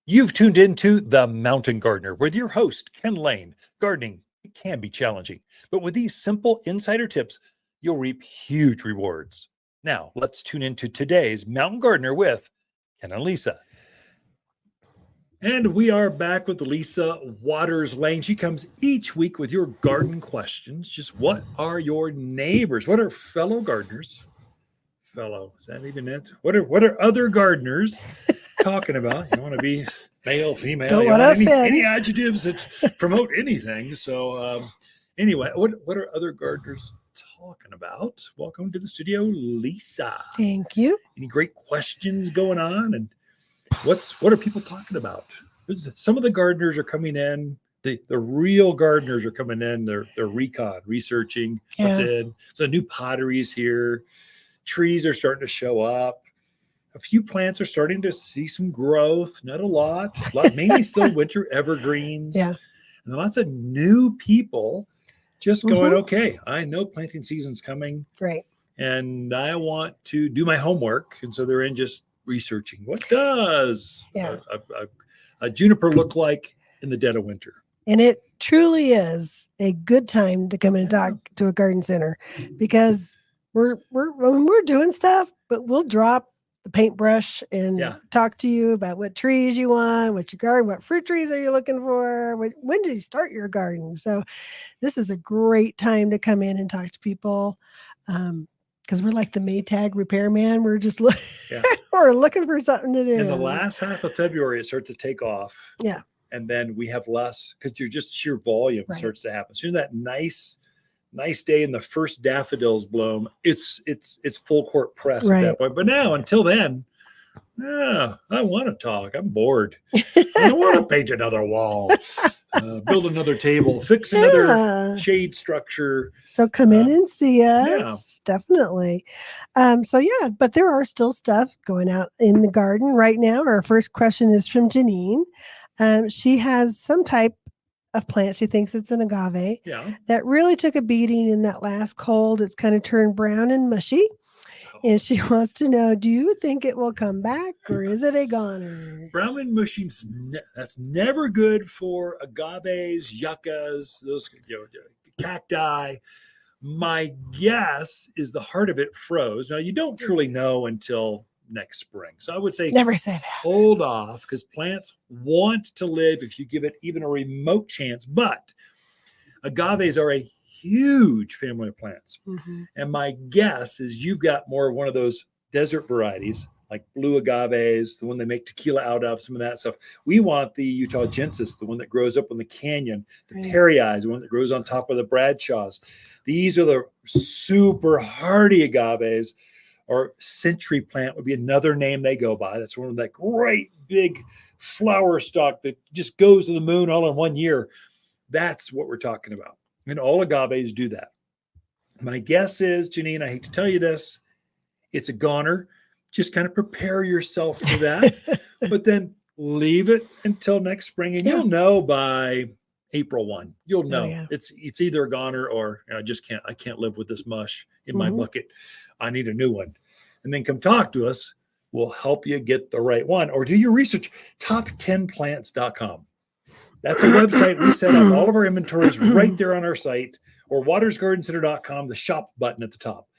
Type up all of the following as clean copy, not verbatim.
You've tuned into The Mountain Gardener with your host, Ken Lain. Gardening can be challenging, but with these simple insider tips, you'll reap huge rewards. Now, let's tune into today's Mountain Gardener with Ken and Lisa. And we are back with Lisa Waters Lane. She comes each week with your garden questions. Just what are your neighbors? What are fellow gardeners? Fellow, is that even it? What are other gardeners talking about? You don't want to be male, female, Don't want any adjectives that promote anything. So anyway, what are other gardeners talking about? Welcome to the studio, Lisa. Thank you. Any great questions going on? And what are people talking about? Some of the gardeners are coming in. The real gardeners are coming in. They're researching what's in. So new potteries here. Trees are starting to show up. A few plants are starting to see some growth, not a lot, mainly still winter evergreens. Yeah. And lots of new people just going, okay, I know planting season's coming. Right. And I want to do my homework. And so they're in just researching what does a juniper look like in the dead of winter. And it truly is a good time to come in and talk to a garden center, because we're doing stuff, but we'll drop the paintbrush and talk to you about what trees you want, what your garden, what fruit trees are you looking for, when did you start your garden? So this is a great time to come in and talk to people, because we're like the Maytag repairman. We're just we're looking for something to do. In the last half of February, it starts to take off. Yeah. And then we have less, because you're just sheer volume starts to happen. As soon as that nice day and the first daffodils bloom, it's full court press at that point. But now, until then, I want to talk. I'm bored. I don't want to paint another wall, build another table, fix another shade structure. So come in and see us. Definitely. But there are still stuff going out in the garden right now. Our first question is from Janine. She has some type of plant. She thinks it's an agave that really took a beating in that last cold. It's kind of turned brown and mushy. And she wants to know, do you think it will come back, or is it a goner? Brown and mushy, that's never good for agaves, yuccas, those cacti. My guess is the heart of it froze. Now, you don't truly know until next spring. So I would say never say that. Hold off, because plants want to live if you give it even a remote chance. But agaves are a huge family of plants. And my guess is you've got more of one of those desert varieties, like blue agaves, the one they make tequila out of, some of that stuff. We want the Utahogensis, the one that grows up in the canyon, the Perryi, the one that grows on top of the Bradshaws. These are the super hardy agaves. Or century plant would be another name they go by. That's one of that great big flower stalk that just goes to the moon all in 1 year. That's what we're talking about. And all agaves do that. My guess is, Janine, I hate to tell you this, it's a goner. Just kind of prepare yourself for that. But then leave it until next spring, and you'll know by April 1. You'll know it's either a goner or I can't live with this mush in my bucket. I need a new one. And then come talk to us. We'll help you get the right one, or do your research. Top10plants.com. That's a website. We set up all of our inventories right there on our site, or watersgardencenter.com, the shop button at the top.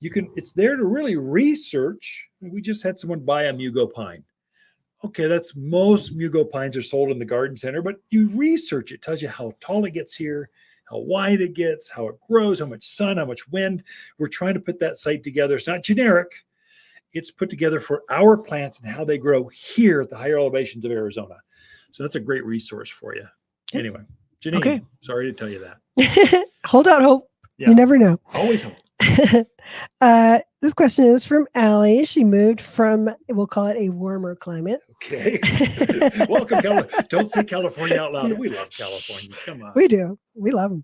It's there to really research. We just had someone buy a Mugo pine. Okay, that's most Mugo pines are sold in the garden center, but you research it. Tells you how tall it gets here, how wide it gets, how it grows, how much sun, how much wind. We're trying to put that site together. It's not generic. It's put together for our plants and how they grow here at the higher elevations of Arizona. So that's a great resource for you. Anyway, Janine, sorry to tell you that. Hold out hope. You never know. Always hope. This question is from Allie. She moved from, we'll call it a warmer climate. Okay. Welcome, California. Don't say California out loud. We love Californians. Come on. We do. We love them.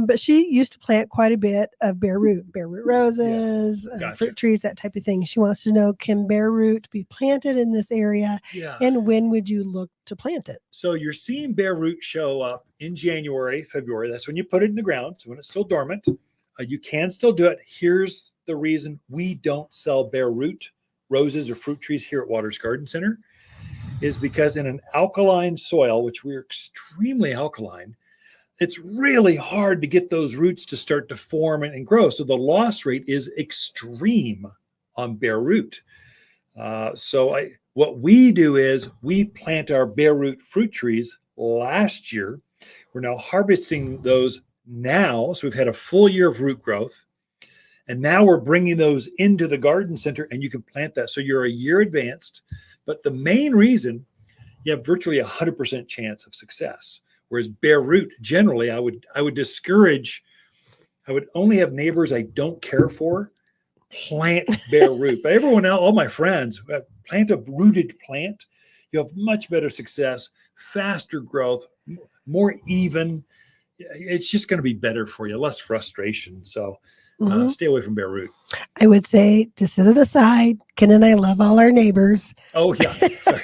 But she used to plant quite a bit of bare root roses, fruit trees, that type of thing. She wants to know, can bare root be planted in this area? And when would you look to plant it? So you're seeing bare root show up in January, February. That's when you put it in the ground. So when it's still dormant, you can still do it. Here's the reason we don't sell bare root roses or fruit trees here at Waters Garden Center. is because in an alkaline soil, which we're extremely alkaline, it's really hard to get those roots to start to form and grow. So the loss rate is extreme on bare root. What we do is we plant our bare root fruit trees last year. We're now harvesting those now. So we've had a full year of root growth. And now we're bringing those into the garden center and you can plant that. So you're a year advanced. But the main reason, you have virtually 100% chance of success. Whereas bare root, generally, I would discourage, I would only have neighbors I don't care for plant bare root. But everyone else, all my friends, plant a rooted plant. You have much better success, faster growth, more even. It's just going to be better for you, less frustration. So stay away from bare root. I would say, just as an aside, Ken and I love all our neighbors. Oh, yeah. Sorry.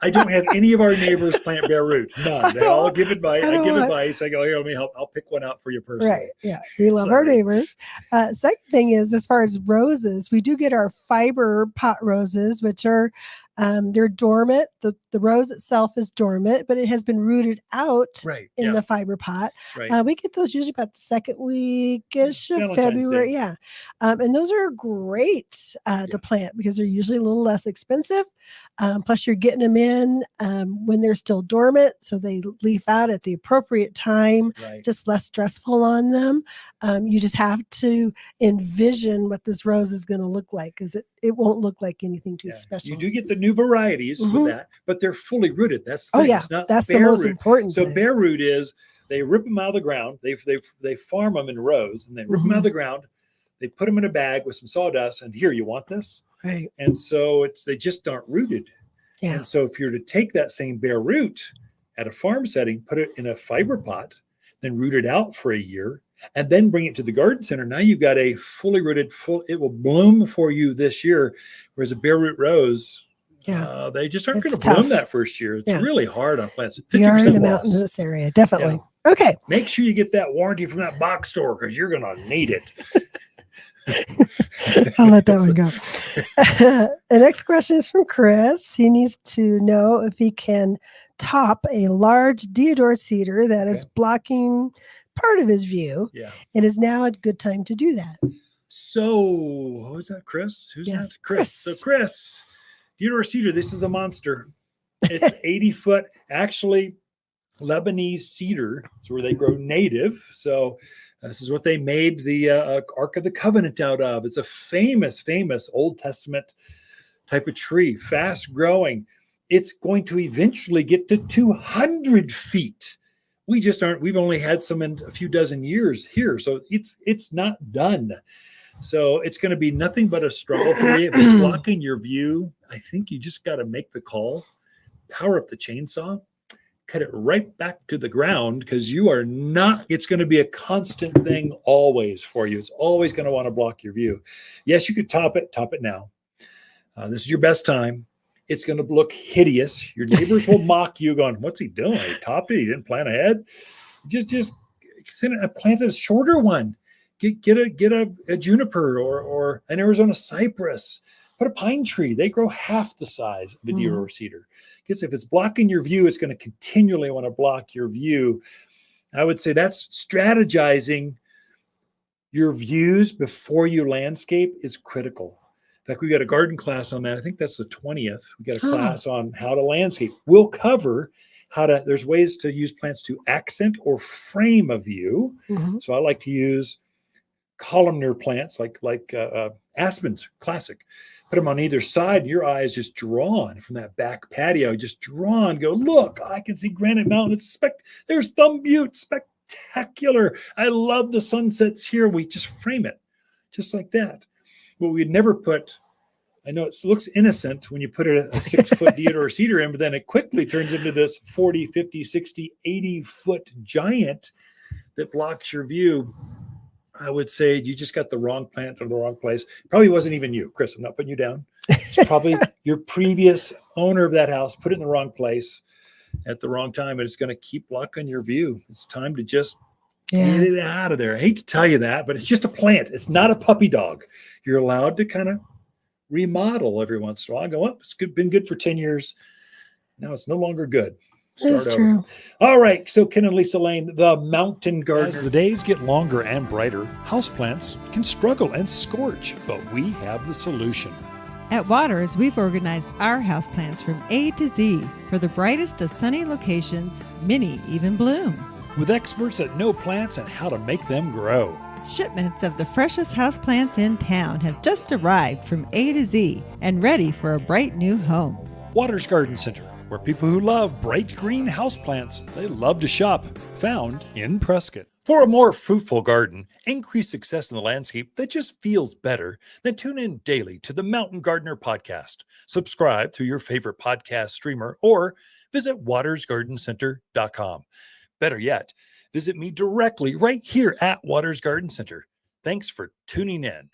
I don't have any of our neighbors plant bare root. None. They all give advice. I give advice. I go, here, let me help. I'll pick one out for you personally. Right. Yeah. We love our neighbors. Second thing is, as far as roses, we do get our fiber pot roses, which are they're dormant. The rose itself is dormant, but it has been rooted out in the fiber pot. Right. We get those usually about the second week-ish of February. Day. Yeah. And those are great to plant because they're usually a little less expensive. Plus you're getting them in when they're still dormant. So they leaf out at the appropriate time, just less stressful on them. You just have to envision what this rose is going to look like, because it won't look like anything too special. You do get the new varieties with that, but they're fully rooted. That's the thing. Yeah. It's not that's the most important So thing. bare root is they rip them out of the ground. They farm them in rows and they rip them out of the ground. They put them in a bag with some sawdust and here, you want this? Right. And so they just aren't rooted. Yeah. And so if you're to take that same bare root at a farm setting, put it in a fiber pot, then root it out for a year, and then bring it to the garden center, now you've got a fully rooted, it will bloom for you this year. Whereas a bare root rose, they just aren't going to bloom that first year. It's really hard on plants. 50% we are in the loss. mountainous area, definitely. Yeah. Okay. Make sure you get that warranty from that box store because you're going to need it. I'll let that one go. The next question is from Chris. He needs to know if he can top a large Deodar cedar that is blocking part of his view. Yeah. It is now a good time to do that. So, who's that, Chris? Who's that? Chris. So, Chris, Deodar cedar, this is a monster. It's 80 foot. Actually, Lebanese cedar. It's where they grow native. So, this is what they made the Ark of the Covenant out of. It's a famous, famous Old Testament type of tree, fast growing. It's going to eventually get to 200 feet. We just aren't, we've only had some in a few dozen years here. So it's not done. So it's going to be nothing but a struggle for you. If it's blocking your view, I think you just got to make the call, power up the chainsaw, cut it right back to the ground, because you are not, it's going to be a constant thing always for you. It's always going to want to block your view. Yes, you could top it now. This is your best time. It's going to look hideous. Your neighbors will mock you going, what's he doing? He topped it. He didn't plant ahead. Just plant a shorter one. Get a juniper or an Arizona cypress. Put a pine tree. They grow half the size of a Deodar cedar. Because if it's blocking your view, it's going to continually want to block your view. I would say that's strategizing your views before you landscape is critical. In fact, we got a garden class on that. I think that's the 20th. We got a class on how to landscape. We'll cover there's ways to use plants to accent or frame a view. So I like to use columnar plants like aspens, classic. Put them on either side, and your eye is just drawn from that back patio, just drawn. Go, look, I can see Granite Mountain. There's Thumb Butte, spectacular. I love the sunsets here. We just frame it just like that. Well, we'd never put, I know it looks innocent when you put a 6-foot Deodar cedar in, but then it quickly turns into this 40, 50, 60, 80-foot giant that blocks your view. I would say you just got the wrong plant or the wrong place. Probably wasn't even you, Chris. I'm not putting you down. It's probably your previous owner of that house put it in the wrong place at the wrong time, and it's going to keep blocking your view. It's time to just get it out of there. I hate to tell you that, but it's just a plant. It's not a puppy dog. You're allowed to kind of remodel every once in a while. Go up. Been good for 10 years. Now it's no longer good. It's true. All right. So Ken and Lisa Lain, the mountain gardener. As the days get longer and brighter, houseplants can struggle and scorch, but we have the solution. At Waters, we've organized our houseplants from A to Z for the brightest of sunny locations, many even bloom. With experts that know plants and how to make them grow. Shipments of the freshest houseplants in town have just arrived from A to Z and ready for a bright new home. Waters Garden Center, where people who love bright green houseplants, they love to shop, found in Prescott. For a more fruitful garden, increased success in the landscape that just feels better, then tune in daily to the Mountain Gardener podcast. Subscribe through your favorite podcast streamer or visit watersgardencenter.com. Better yet, visit me directly right here at Waters Garden Center. Thanks for tuning in.